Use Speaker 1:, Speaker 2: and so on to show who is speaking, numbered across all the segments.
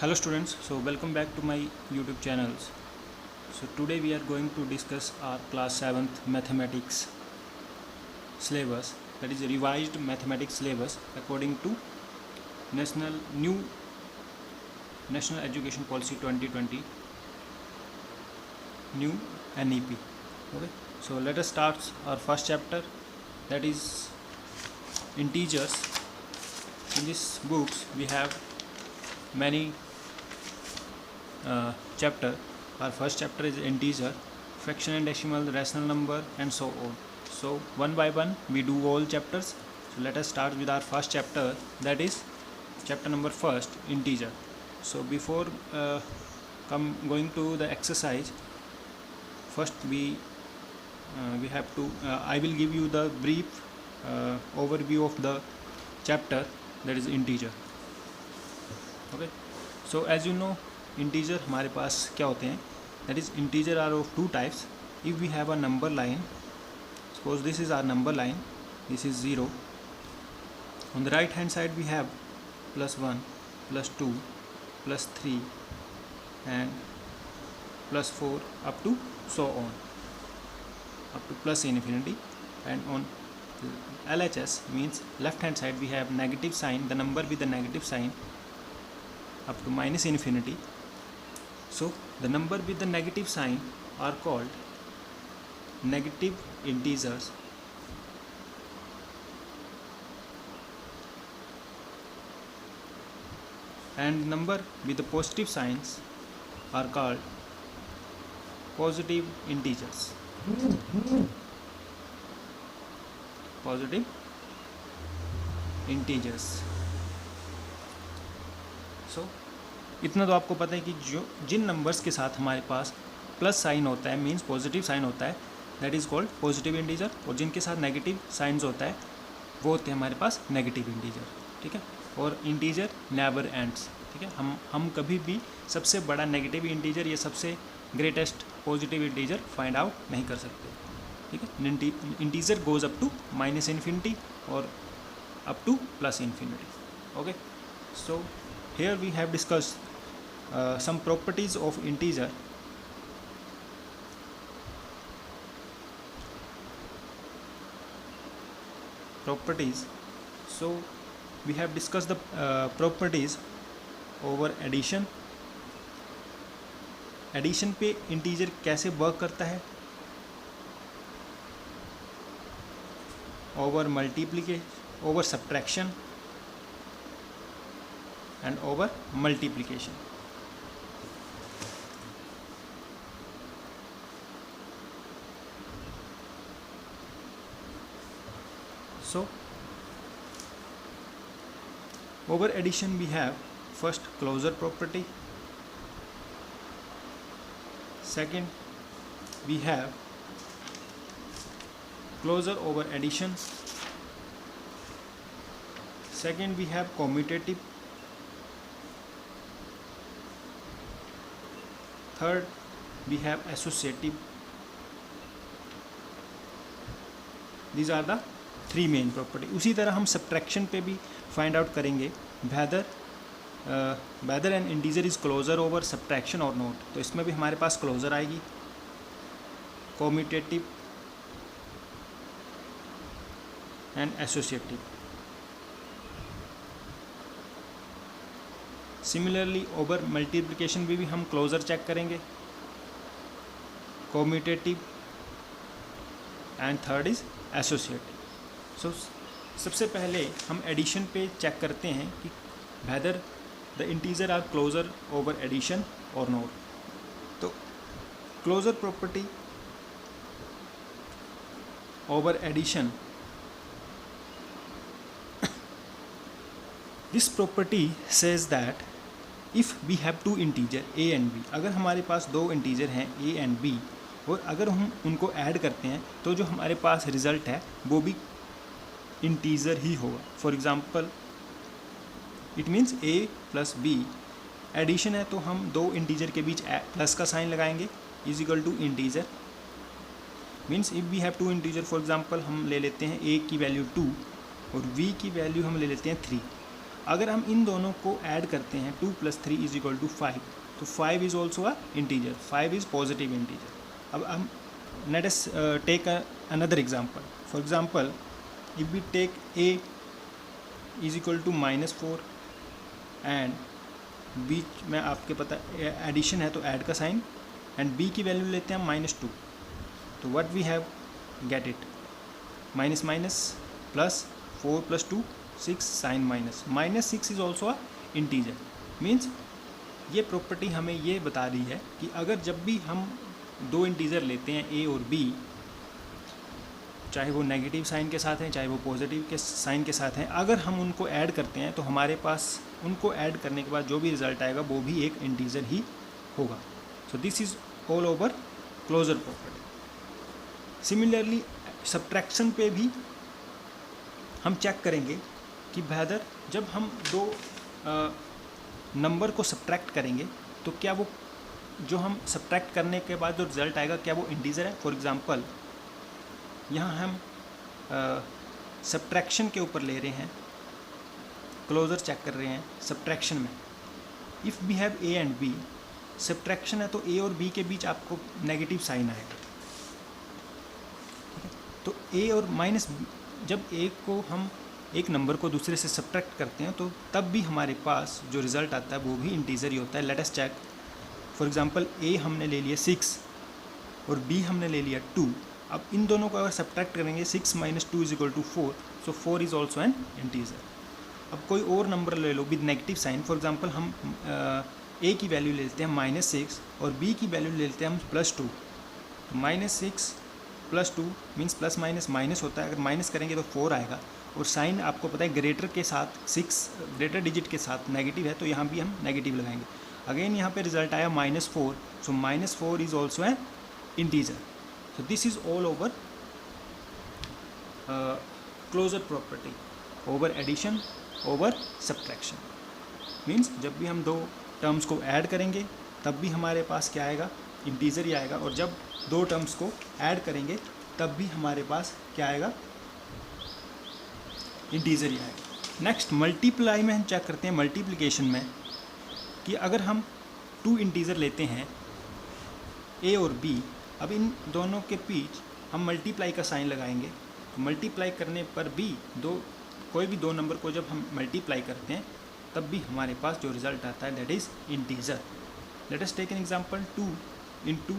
Speaker 1: Hello students, so welcome back to my YouTube channels. So today we are going to discuss our class 7th mathematics syllabus, that is revised mathematics syllabus according to new National Education Policy 2020 new NEP. Okay, so let us start our first chapter, that is integers. In these books we have many chapter. Our first chapter is integer, fraction and decimal, rational number, and so on. So one by one we do all chapters. So let us start with our first chapter, that is chapter number first, integer. So before going to the exercise, first we have to I will give you the brief overview of the chapter, that is integer. Okay, so as you know, integer हमारे पास क्या होते हैं, that is integer are of two types. If we have a number line, suppose this is our number line, this is 0. On the right hand side we have +1, +2, +3 and +4 up to so on, up to plus infinity. And on LHS means left hand side we have negative sign, the number with the negative sign up to minus infinity. So the number with the negative sign are called negative integers, and number with the positive signs are called positive integers. Positive integers. So इतना तो आपको पता है कि जिन numbers के साथ हमारे पास plus sign होता है, मींस पॉजिटिव साइन होता है, that is called positive integer. और जिनके साथ नेगेटिव साइंस होता है वो होते हैं हमारे पास नेगेटिव इंटीजर. ठीक है, और इंटीजर नेवर एंड्स. ठीक है, हम कभी भी सबसे बड़ा नेगेटिव इंटीजर या सबसे greatest positive integer find out नहीं कर सकते. ठीक है, integer goes up to minus infinity और up to plus infinity. Okay, so here we have discussed some properties of integer. Properties. So we have discussed the properties over addition. Addition पे integer कैसे work करता है, over multiplication, over subtraction and over multiplication. So over addition we have first closure property, second we have closure over addition, second we have commutative, third we have associative. These are the three main property. उसी तरह हम subtraction पे भी find out करेंगे whether an integer is closure over subtraction or not. तो इसमें भी हमारे पास क्लोजर आएगी, commutative and associative. Similarly over multiplication भी हम क्लोजर चेक करेंगे, commutative, and third is associative. So सबसे पहले हम एडिशन पे चेक करते हैं कि whether the integer are closure over addition और नॉट. तो closure property over addition, this property says that if we have two integer A and B, अगर हमारे पास दो इंटीजर हैं ए एंड बी, और अगर हम उनको ऐड करते हैं तो जो हमारे पास रिज़ल्ट है वो भी इंटीजर ही होगा. For example it means A plus B, addition है तो हम दो इंटीजर के बीच प्लस का साइन लगाएंगे, is equal to integer. Means if we have two integer, for example हम ले लेते हैं ए की वैल्यू 2 और v की वैल्यू हम ले लेते हैं 3. अगर हम इन दोनों को ऐड करते हैं 2 + 3 = 5, तो 5 is also a integer, 5 is positive integer. अब हम let us take another example. For example if we take a is equal to -4 and बीच में आपके पता एडिशन है तो ऐड का साइन, एंड b की वैल्यू लेते हैं -2, तो what we have get it minus minus plus 4 + 2 6 sign -6 is also a integer. Means ये प्रॉपर्टी हमें ये बता रही है कि अगर जब भी हम दो इंटीजर लेते हैं a और b, चाहे वो नेगेटिव साइन के साथ हैं चाहे वो पॉजिटिव के साइन के साथ हैं, अगर हम उनको ऐड करते हैं तो हमारे पास उनको ऐड करने के बाद जो भी रिजल्ट आएगा वो भी एक इंटीजर ही होगा। So this is all over closure property. Similarly subtraction पे भी हम चेक करेंगे कि बेहतर जब हम दो नंबर को सब्ट्रैक्ट करेंगे तो क्या वो जो हम सब्ट्रैक्ट करने के बाद जो रिज़ल्ट आएगा क्या वो इंटीजर है। फॉर एग्ज़ाम्पल यहाँ हम सब्ट्रैक्शन के ऊपर ले रहे हैं, क्लोजर चेक कर रहे हैं सब्ट्रैक्शन में। If we have a and b, subtraction है तो a और b के बीच आपको नेगेटिव साइन आएगा। तो a और माइनस, जब हम एक नंबर को दूसरे से सब्ट्रैक्ट करते हैं तो तब भी हमारे पास जो रिज़ल्ट आता है वो भी इंटीजर ही होता है। Let us check. For example a हमने ले लिया 6 और b हमने ले लिया 2। अब इन दोनों को अगर सब्ट्रैक्ट करेंगे 6 - 2 = 4, so 4 is also an integer. अब कोई और नंबर ले लो with negative sign. For example हम a की वैल्यू ले लेते हैं -6 और b की वैल्यू ले लेते हैं हम +2। तो -6 + 2 मीन्स प्लस माइनस माइनस होता है, अगर माइनस करेंगे तो 4 आएगा। और साइन आपको पता है ग्रेटर के साथ 6 ग्रेटर डिजिट के साथ नेगेटिव है, तो यहाँ भी हम नेगेटिव लगाएंगे। अगेन यहाँ पे रिजल्ट आया -4, so -4 is also an integer. So this is all over closure property, over addition, over subtraction. Means जब भी हम दो टर्म्स को ऐड करेंगे तब भी हमारे पास क्या आएगा, इंटीजर ही आएगा, और जब दो टर्म्स को ऐड करेंगे तब भी हमारे पास क्या आएगा, इंटीजर ही आएगा। नेक्स्ट मल्टीप्लाई में हम चेक करते हैं मल्टीप्लिकेशन में कि अगर हम 2 इंटीजर लेते हैं a और b, अब इन दोनों के बीच हम मल्टीप्लाई का साइन लगाएंगे। तो मल्टीप्लाई करने पर भी कोई भी दो नंबर को जब हम मल्टीप्लाई करते हैं तब भी हमारे पास जो रिज़ल्ट आता है that is integer. Let us take an example 2 ×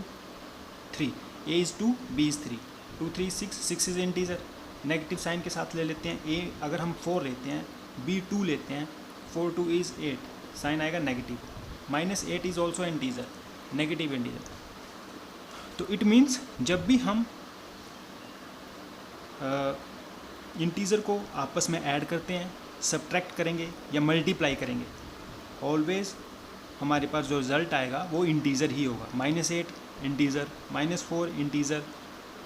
Speaker 1: 3, a is 2 b is 3, 2 3 6 is integer. Negative sign के साथ ले लेते हैं, a अगर हम 4 लेते हैं, b 2 लेते हैं, 4 2 इज़ 8, साइन आएगा negative. -8 is also integer, negative integer. तो इट मीन्स जब भी हम इंटीजर को आपस में ऐड करते हैं, सब्ट्रैक्ट करेंगे या मल्टीप्लाई करेंगे, ऑलवेज हमारे पास जो रिज़ल्ट आएगा वो इंटीजर ही होगा। -8 इंटीजर, -4 इंटीजर,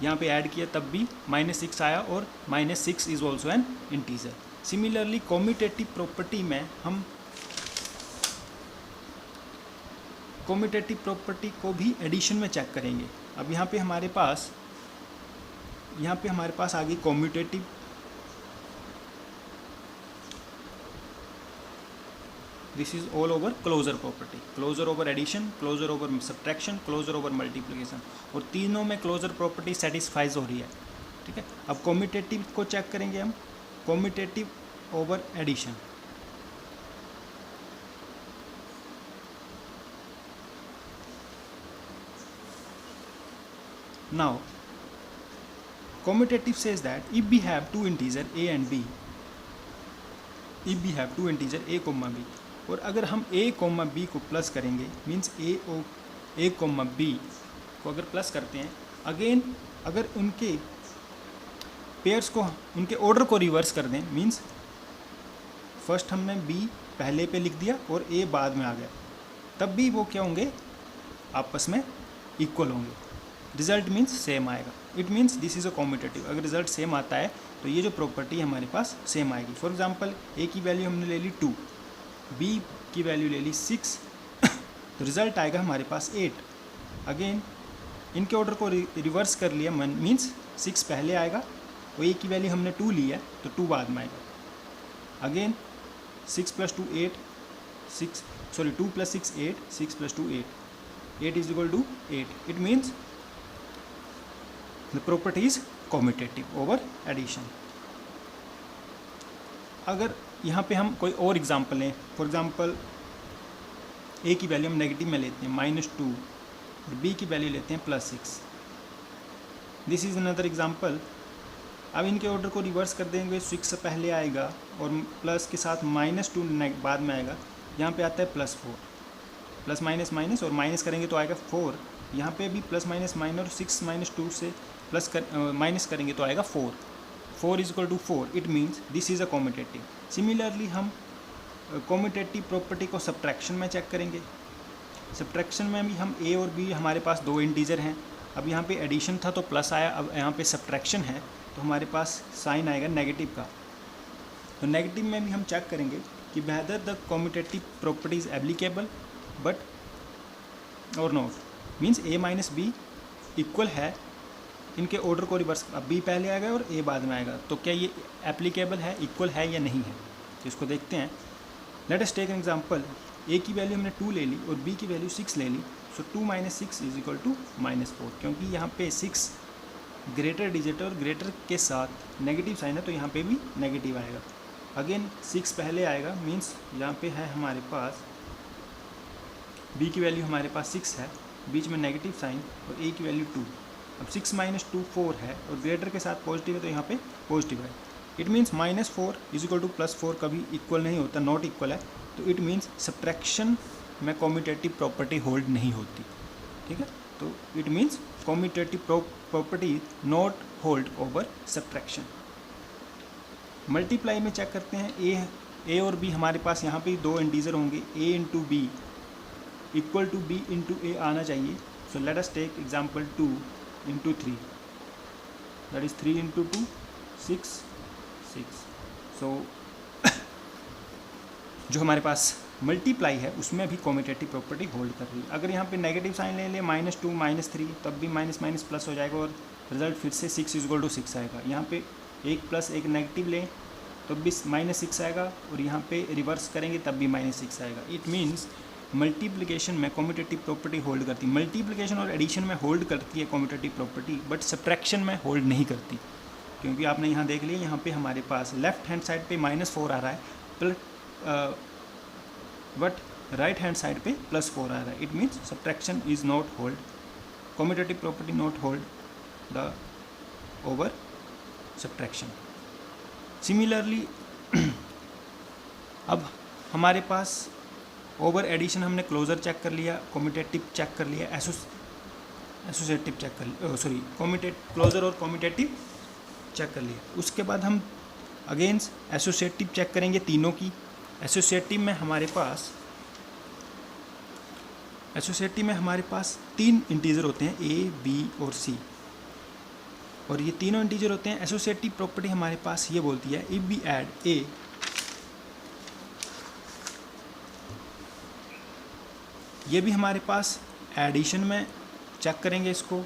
Speaker 1: यहाँ पे ऐड किया तब भी -6 आया और -6 is also an integer. Similarly commutative property में हम कॉम्यूटेटिव प्रॉपर्टी को भी एडिशन में चेक करेंगे। अब यहाँ पे हमारे पास आ गई commutative. This is all over closure property, closure over addition, closure over subtraction, closure over multiplication, और तीनों में क्लोजर प्रॉपर्टी सेटिस्फाइज हो रही है। ठीक है, अब कॉम्यूटेटिव को चेक करेंगे हम, commutative over addition. Now, commutative says that if we have two integer a and b, if we have two integer a, b, और अगर हम a, b को प्लस करेंगे, मीन्स a, b को अगर प्लस करते हैं, अगेन अगर उनके पेयर्स को, उनके ऑर्डर को रिवर्स कर दें, मीन्स फर्स्ट हमने b पहले पे लिख दिया और a बाद में आ गया, तब भी वो क्या होंगे, आपस में इक्वल होंगे। रिजल्ट मीन्स सेम आएगा। It means this is a commutative. अगर रिजल्ट सेम आता है तो ये जो प्रॉपर्टी हमारे पास सेम आएगी। फॉर एग्जांपल a की वैल्यू हमने ले ली 2, b की वैल्यू ले ली 6, तो रिजल्ट आएगा हमारे पास 8। अगेन इनके ऑर्डर को रिवर्स कर लिया, मीन्स 6 पहले आएगा और a की वैल्यू हमने 2 ली है तो 2 बाद में आएगा। Again 6 plus 2 8, 6 sorry 2 plus 6 8, 6 plus 2 8, 8 is equal to 8. It means the property is commutative over addition. अगर यहाँ पे हम कोई और एग्जांपल लें, फॉर एग्जांपल a की वैल्यू हम नेगेटिव में लेते हैं -2 और b की वैल्यू लेते हैं +6. This is another example. अब इनके ऑर्डर को रिवर्स कर देंगे, 6 से पहले आएगा और प्लस के साथ -2 बाद में आएगा. यहाँ पे आता है +4, प्लस माइनस माइनस और माइनस करेंगे तो आएगा 4. यहाँ पे भी प्लस माइनस माइनस और 6 - 2 से माइनस करेंगे तो आएगा 4. 4 is equal to 4. It means this is a commutative. Similarly हम कॉम्यूटेटिव प्रॉपर्टी को सब्ट्रैक्शन में चेक करेंगे. सब्ट्रैक्शन में भी हम a और b हमारे पास दो इंटीजर हैं. अब यहाँ पे एडिशन था तो प्लस आया, अब यहाँ पे सब्ट्रैक्शन है तो हमारे पास साइन आएगा नेगेटिव का. तो नेगेटिव में भी हम चेक करेंगे कि whether the commutative property is applicable but और not. Means a minus B equal है. इनके ऑर्डर को रिवर्स, अब b पहले आएगा और a बाद में आएगा, तो क्या ये एप्लीकेबल है, इक्वल है या नहीं है, तो इसको देखते हैं. Let us take an example. a की वैल्यू हमने 2 ले ली और b की वैल्यू 6 ले ली. सो 2 - 6 इज इक्वल टू -4. क्योंकि यहाँ पे 6 ग्रेटर डिजिट और ग्रेटर के साथ नेगेटिव साइन है तो यहाँ पे भी नेगेटिव आएगा. अगेन 6 पहले आएगा, मीन्स यहाँ पे है हमारे पास b की वैल्यू हमारे पास 6 है, बीच में नेगेटिव साइन और a की वैल्यू 2. अब 6 - 2 4 है और ग्रेटर के साथ पॉजिटिव है तो यहाँ पे पॉजिटिव है. It means -4 is equal to +4 कभी इक्वल नहीं होता, नॉट इक्वल है. तो इट मीन्स सब्ट्रैक्शन में कॉम्यूटेटिव प्रॉपर्टी होल्ड नहीं होती. ठीक है, तो it means commutative property not hold over subtraction. Multiply में चेक करते हैं. a और b हमारे पास यहाँ पे दो इंटीजर होंगे. a into B equal to b into a आना चाहिए. So let us take example 2 into 3, that is 3 into 2 6 6. सो जो हमारे पास मल्टीप्लाई है उसमें भी कॉम्यूटेटिव प्रॉपर्टी होल्ड कर रही है. अगर यहाँ पे नेगेटिव साइन ले लें -2 -3 तब भी माइनस माइनस प्लस हो जाएगा और रिजल्ट फिर से 6 इज इक्वल टू 6 आएगा. यहाँ पे एक प्लस एक नेगेटिव लें तब भी -6 आएगा और यहाँ पे रिवर्स करेंगे तब भी -6 आएगा. इट मीन्स मल्टीप्लिकेशन में कॉम्यूटेटिव प्रॉपर्टी होल्ड करती है. मल्टीप्लिकेशन और एडिशन में होल्ड करती है कॉम्यूटेटिव प्रॉपर्टी, बट सब्ट्रैक्शन में होल्ड नहीं करती. क्योंकि आपने यहाँ देख लिया, यहाँ पे हमारे पास लेफ्ट हैंड साइड पे -4 आ रहा है बट राइट हैंड साइड पे +4 आ रहा है. It means subtraction is not hold, commutative property not hold the over subtraction. Similarly अब हमारे पास ओवर एडिशन हमने क्लोजर चेक कर लिया, कॉम्यूटेटिव चेक कर लिया, एसोसिएटिव चेक कर लिया, सॉरी क्लोजर और कॉम्यूटेटिव चेक कर लिया. उसके बाद हम अगेंस्ट एसोसिएटिव चेक करेंगे तीनों की. एसोसिएटिव में हमारे पास 3 इंटीजर होते हैं, a, b और c, और ये तीनों इंटीजर होते हैं. एसोसिएटिव प्रॉपर्टी हमारे पास ये बोलती है इफ वी ऐड a, ये भी हमारे पास एडिशन में चेक करेंगे इसको.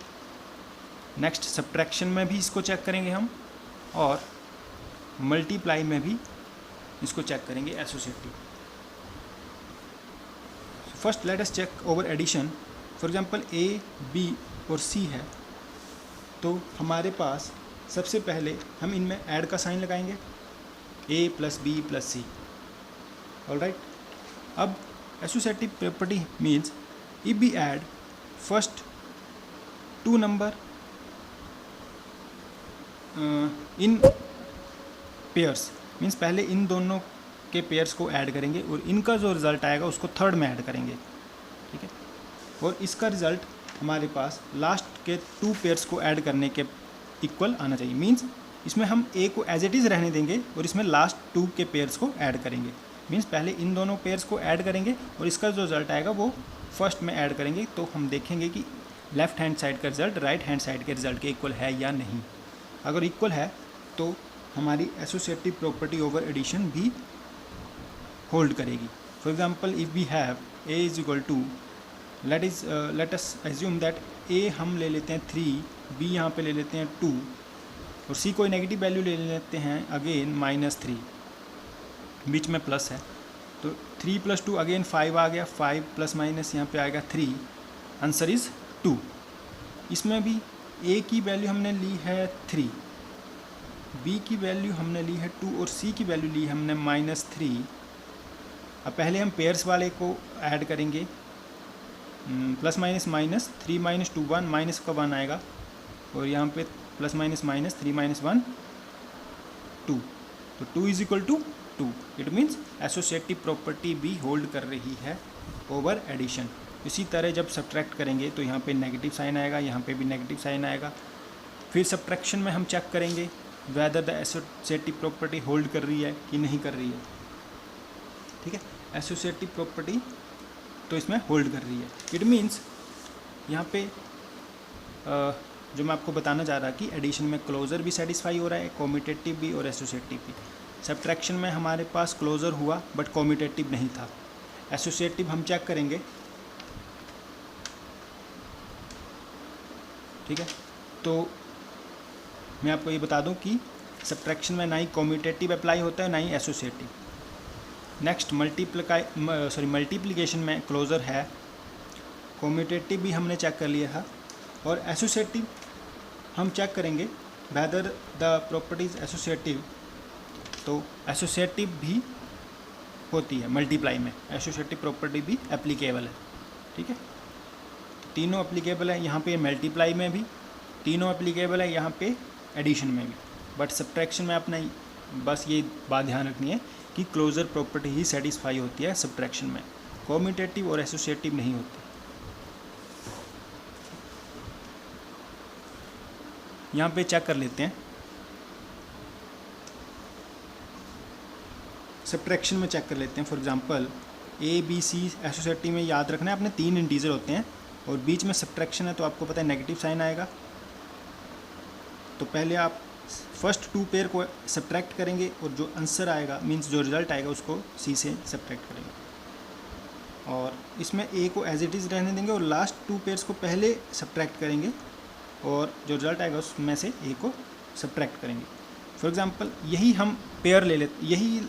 Speaker 1: नेक्स्ट सब्ट्रैक्शन में भी इसको चेक करेंगे हम, और मल्टीप्लाई में भी इसको चेक करेंगे associative. First let us check over addition. For example a, b और c है, तो हमारे पास सबसे पहले हम इनमें ऐड का साइन लगाएंगे, a + b + c. ऑलराइट. अब associative property means if we add first 2 number in pairs, means पहले इन दोनों के पेयर्स को ऐड करेंगे और इनका जो रिज़ल्ट आएगा उसको थर्ड में ऐड करेंगे. ठीक है, और इसका रिज़ल्ट हमारे पास लास्ट के 2 पेयर्स को ऐड करने के इक्वल आना चाहिए. मीन्स इसमें हम a को एज इट इज़ रहने देंगे और इसमें लास्ट 2 के पेयर्स को ऐड करेंगे. मीन्स पहले इन दोनों पेयर्स को ऐड करेंगे और इसका जो रिज़ल्ट आएगा वो फर्स्ट में ऐड करेंगे. तो हम देखेंगे कि लेफ्ट हैंड साइड का रिज़ल्ट राइट हैंड साइड के रिज़ल्ट के इक्वल है या नहीं. अगर इक्वल है तो हमारी एसोसिएटिव प्रॉपर्टी ओवर एडिशन भी होल्ड करेगी. For example if we have a is equal to, let us assume that a हम ले लेते हैं 3, b यहाँ पे ले लेते हैं 2 और c कोई नेगेटिव वैल्यू ले लेते हैं अगेन -3. बीच में प्लस है, तो 3 + 2 अगेन 5 आ गया, 5 प्लस माइनस यहाँ पे आएगा 3, आंसर इज़ 2। इसमें भी ए की वैल्यू हमने ली है 3, बी की वैल्यू हमने ली है 2 और सी की वैल्यू ली है हमने -3। अब पहले हम पेयर्स वाले को ऐड करेंगे, प्लस माइनस माइनस 3 - 2 1, माइनस का 1 आएगा और यहाँ पे प्लस माइनस माइनस 3 - 1 2, तो 2 = 2। इट मीन्स एसोसिएटिव प्रॉपर्टी भी होल्ड कर रही है ओवर एडिशन। इसी तरह जब सब्ट्रैक्ट करेंगे तो यहाँ पे नेगेटिव साइन आएगा, यहाँ पे भी नेगेटिव साइन आएगा। फिर सब्ट्रैक्शन में हम चेक करेंगे whether the associative property hold कर रही है कि नहीं कर रही है। ठीक है, एसोसिएटिव प्रॉपर्टी तो इसमें होल्ड कर रही है। इट मीन्स यहाँ पे जो मैं आपको बताना चाह रहा कि एडिशन में क्लोजर भी सेटिस्फाई हो रहा है, कॉम्यूटेटिव भी और एसोसिएटिव भी। सब्ट्रैक्शन में हमारे पास क्लोजर हुआ बट कॉम्यूटेटिव नहीं था। एसोसिएटिव हम चेक करेंगे। ठीक है, तो मैं आपको ये बता दूं कि सब्ट्रैक्शन में ना ही कॉम्यूटेटिव अप्लाई होता है ना ही एसोसिएटिव। नेक्स्ट मल्टीप्लिकेशन में क्लोजर है, कॉम्यूटेटिव भी हमने चेक कर लिया था, और एसोसिएटिव हम चेक करेंगे वेदर द प्रॉपर्टीज एसोसिएटिव। तो एसोसिएटिव भी होती है मल्टीप्लाई में, एसोसिएटिव प्रॉपर्टी भी एप्लीकेबल है। ठीक है, तीनों एप्लीकेबल है, यहाँ पे मल्टीप्लाई में भी तीनों एप्लीकेबल है, यहाँ पे एडिशन में भी। बट सब्ट्रैक्शन में अपना बस ये बात ध्यान रखनी है कि क्लोजर प्रॉपर्टी ही सेटिस्फाई होती है सब्ट्रैक्शन में, कॉम्यूटेटिव और एसोसिएटिव नहीं होती। यहाँ पे चेक कर लेते हैं, सब्ट्रैक्शन में चेक कर लेते हैं। For example A B C associative में याद रखना है अपने 3 इंटीजर होते हैं और बीच में सब्ट्रैक्शन है तो आपको पता है नेगेटिव साइन आएगा। तो पहले आप फर्स्ट 2 पेयर को सब्ट्रैक्ट करेंगे और जो आंसर आएगा मींस जो रिज़ल्ट आएगा उसको सी से सब्ट्रैक्ट करेंगे, और इसमें ए को एज इट इज़ रहने देंगे और लास्ट 2 पेयर्स को पहले सब्ट्रैक्ट करेंगे और जो रिज़ल्ट आएगा उसमें से ए को सब्ट्रैक्ट करेंगे। फॉर एग्जांपल यही हम पेयर ले लेते, यही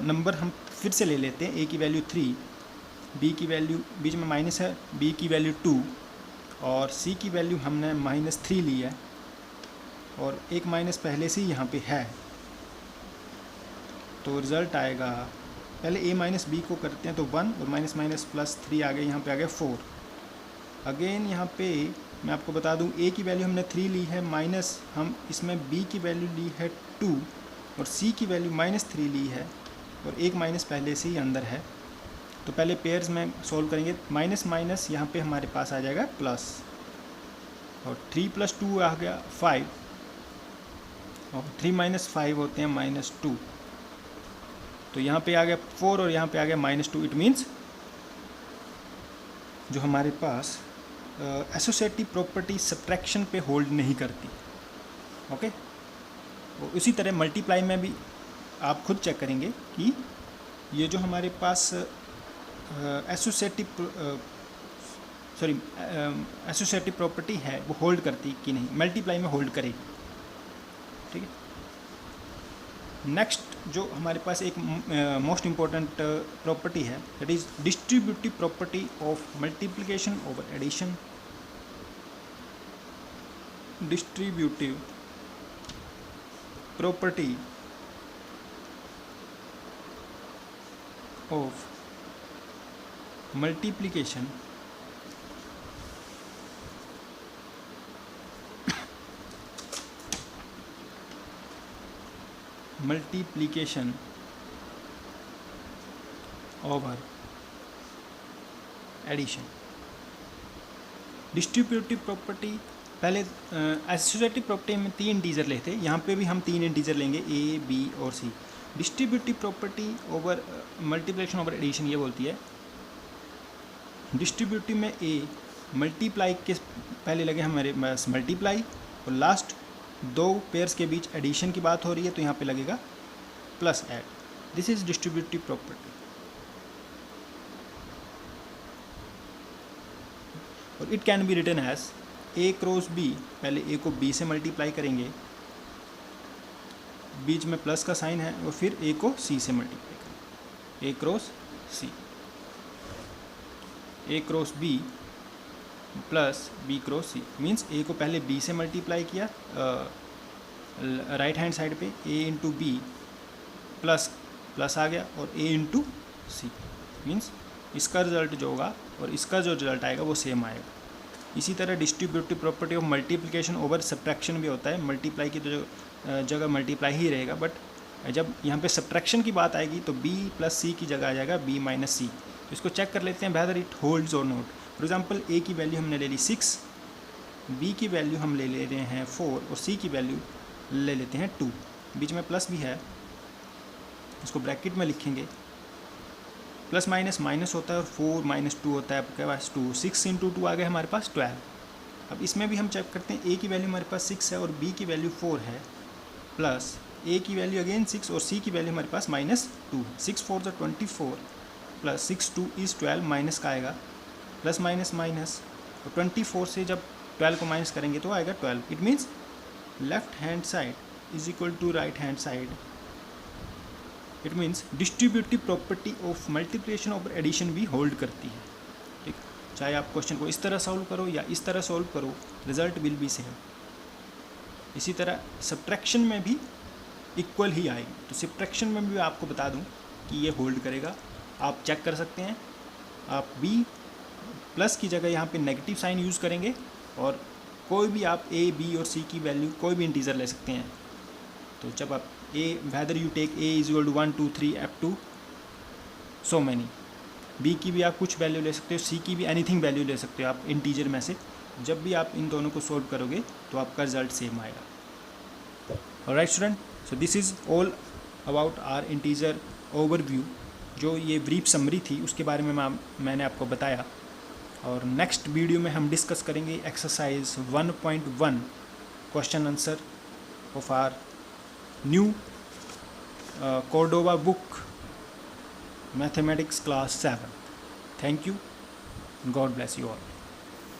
Speaker 1: नंबर हम फिर से ले लेते हैं। ए की वैल्यू 3, बी की वैल्यू बीच में माइनस है, बी की वैल्यू 2 और सी की वैल्यू हमने -3 ली है और एक माइनस पहले से ही यहाँ पे है। तो रिज़ल्ट आएगा, पहले a - b को करते हैं तो 1 और माइनस माइनस प्लस 3 आ गया, यहाँ पे आ गया 4। अगेन यहाँ पे मैं आपको बता दूँ a की वैल्यू हमने 3 ली है, माइनस हम इसमें b की वैल्यू ली है 2 और c की वैल्यू -3 ली है और एक माइनस पहले से ही अंदर है। तो पहले पेयर्स में सोल्व करेंगे, माइनस माइनस यहाँ पे हमारे पास आ जाएगा प्लस, और 3 + 2 आ गया 5 और 3 - 5 होते हैं -2। तो यहाँ पे आ गया 4 और यहाँ पे आ गया -2। इट मीन्स जो हमारे पास एसोसिएटिव प्रॉपर्टी सब्ट्रैक्शन पे होल्ड नहीं करती। ओके, और इसी तरह मल्टीप्लाई में भी आप खुद चेक करेंगे कि ये जो हमारे पास एसोसिएटिव प्रॉपर्टी है वो होल्ड करती कि नहीं, मल्टीप्लाई में होल्ड करेगी। ठीक है, नेक्स्ट जो हमारे पास एक मोस्ट इम्पॉर्टेंट प्रॉपर्टी है that is distributive property of multiplication over addition. Distributive property of multiplication over addition. Distributive property पहले एसोसिएटिव प्रॉपर्टी में 3 इंटीजर लेते, यहाँ पे भी हम 3 इंटीजर लेंगे a, b और c। Distributive property over multiplication over addition ये बोलती है डिस्ट्रीब्यूटिव में a मल्टीप्लाई के पहले लगे हमारे पास मल्टीप्लाई और लास्ट 2 पेयर्स के बीच एडिशन की बात हो रही है तो यहाँ पे लगेगा plus add. This is distributive property. और it can be written as a cross b, पहले a को b से मल्टीप्लाई करेंगे बीच में प्लस का साइन है और फिर ए को सी से मल्टीप्लाई करें, A cross C, A cross B plus B cross C, means A को पहले बी से मल्टीप्लाई किया राइट हैंड साइड पे, ए इंटू बी प्लस प्लस आ गया और ए इंटू सी, मीन्स इसका रिजल्ट जो होगा और इसका जो रिजल्ट आएगा वो सेम आएगा। इसी तरह distributive property of multiplication over subtraction भी होता है। मल्टीप्लाई की तो जगह मल्टीप्लाई ही रहेगा, बट जब यहाँ पे सब्ट्रैक्शन की बात आएगी तो b प्लस सी की जगह आ जाएगा b माइनस सी। तो इसको चेक कर लेते हैं वेदर इट होल्ड्स और नॉट। फॉर एग्जांपल a की वैल्यू हमने ले ली 6, b की वैल्यू हम ले रहे हैं 4 और c की वैल्यू ले लेते हैं 2, बीच में प्लस भी है, इसको ब्रैकेट में लिखेंगे। प्लस माइनस माइनस होता है और 4 माइनस 2 होता है आपके पास 2, 6 इंटू 2 आ गया हमारे पास 12। अब इसमें भी हम चेक करते हैं, a की वैल्यू हमारे पास 6 है और b की वैल्यू 4 है, प्लस a की वैल्यू अगेन 6 और c की वैल्यू हमारे पास माइनस 2। 6 4 जो 24 प्लस 6 2 इज़ 12, माइनस का आएगा प्लस माइनस माइनस, और 24 से जब 12 को माइनस करेंगे तो आएगा 12। It means left hand side is equal to right hand side. It means distributive property of multiplication और एडिशन भी होल्ड करती है। ठीक, चाहे आप क्वेश्चन को इस तरह सॉल्व करो या इस तरह सॉल्व करो, रिजल्ट विल बी सेम। इसी तरह सब्ट्रैक्शन में भी इक्वल ही आएगी। तो सब्ट्रैक्शन में भी आपको बता दूं कि ये होल्ड करेगा, आप चेक कर सकते हैं। आप b प्लस की जगह यहाँ पे नेगेटिव साइन यूज़ करेंगे और कोई भी आप a b और c की वैल्यू कोई भी इंटीजर ले सकते हैं। तो जब आप a whether you take a is equal to 1 2 3 up to so many, b की भी आप कुछ वैल्यू ले सकते हो, c की भी एनीथिंग वैल्यू ले सकते हो आप इंटीजर में से। जब भी आप इन दोनों को सोल्व करोगे तो आपका रिजल्ट सेम आएगा। Alright student, so this is all about our integer overview. जो ये ब्रीफ समरी थी उसके बारे में मैंने आपको बताया, और नेक्स्ट वीडियो में हम डिस्कस करेंगे exercise 1.1 question answer of our new Cordova book mathematics class 7। Thank you, God bless you all.